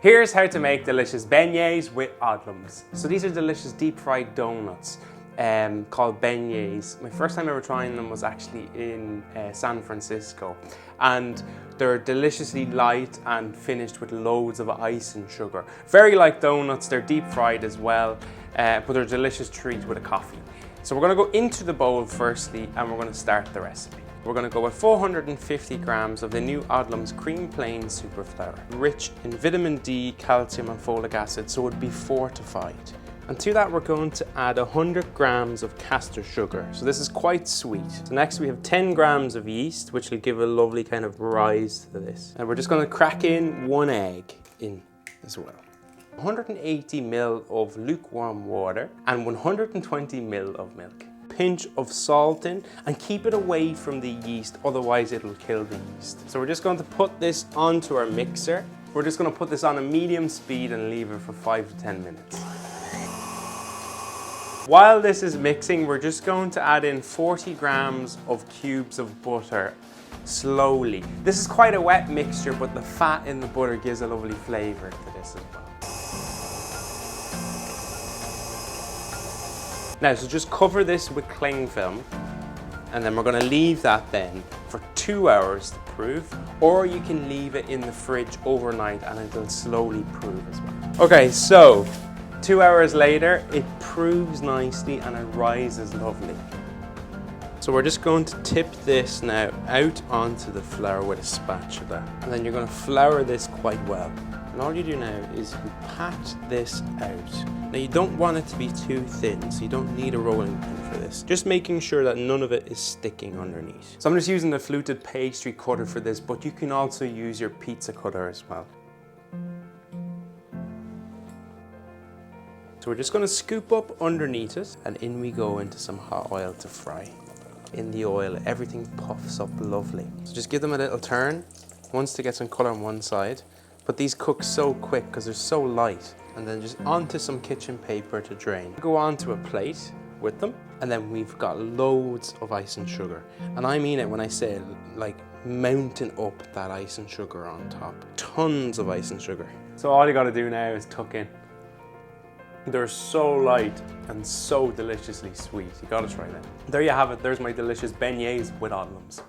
Here's how to make delicious beignets with Odlums. So these are delicious deep fried donuts called beignets. My first time ever trying them was actually in San Francisco, and they're deliciously light and finished with loads of ice and sugar. Very like donuts, they're deep fried as well, but they're a delicious treat with a coffee. So we're going to go into the bowl firstly and we're going to start the recipe. We're going to go with 450 grams of the new Odlums Cream Plain Super Flour, rich in vitamin D, calcium and folic acid, so it would be fortified. And to that we're going to add 100 grams of castor sugar, so this is quite sweet. So next we have 10 grams of yeast, which will give a lovely kind of rise to this. And we're just going to crack in 1 egg in as well. 180 ml of lukewarm water and 120 ml of milk. Pinch of salt in, and keep it away from the yeast, otherwise it'll kill the yeast. So we're just going to put this onto our mixer. We're just going to put this on a medium speed and leave it for 5 to 10 minutes. While this is mixing, we're just going to add in 40 grams of cubes of butter slowly. This is quite a wet mixture, but the fat in the butter gives a lovely flavour to this as well. Now, so just cover this with cling film, and then we're going to leave that then for 2 hours to proof, or you can leave it in the fridge overnight and it'll slowly prove as well. Okay, so 2 hours later, it proves nicely and it rises lovely. So we're just going to tip this now out onto the flour with a spatula, and then you're going to flour this quite well. And all you do now is you pat this out. Now you don't want it to be too thin, so you don't need a rolling pin for this. Just making sure that none of it is sticking underneath. So I'm just using the fluted pastry cutter for this, but you can also use your pizza cutter as well. So we're just going to scoop up underneath it, and in we go into some hot oil to fry. In the oil, everything puffs up lovely. So just give them a little turn, once to get some colour on one side. But these cook so quick because they're so light. And then just onto some kitchen paper to drain. Go onto a plate with them, and then we've got loads of ice and sugar. And I mean it when I say it, like mountain up that ice and sugar on top. Tons of ice and sugar. So all you gotta do now is tuck in. They're so light and so deliciously sweet. You gotta try them. There you have it. There's my delicious beignets with Odlums.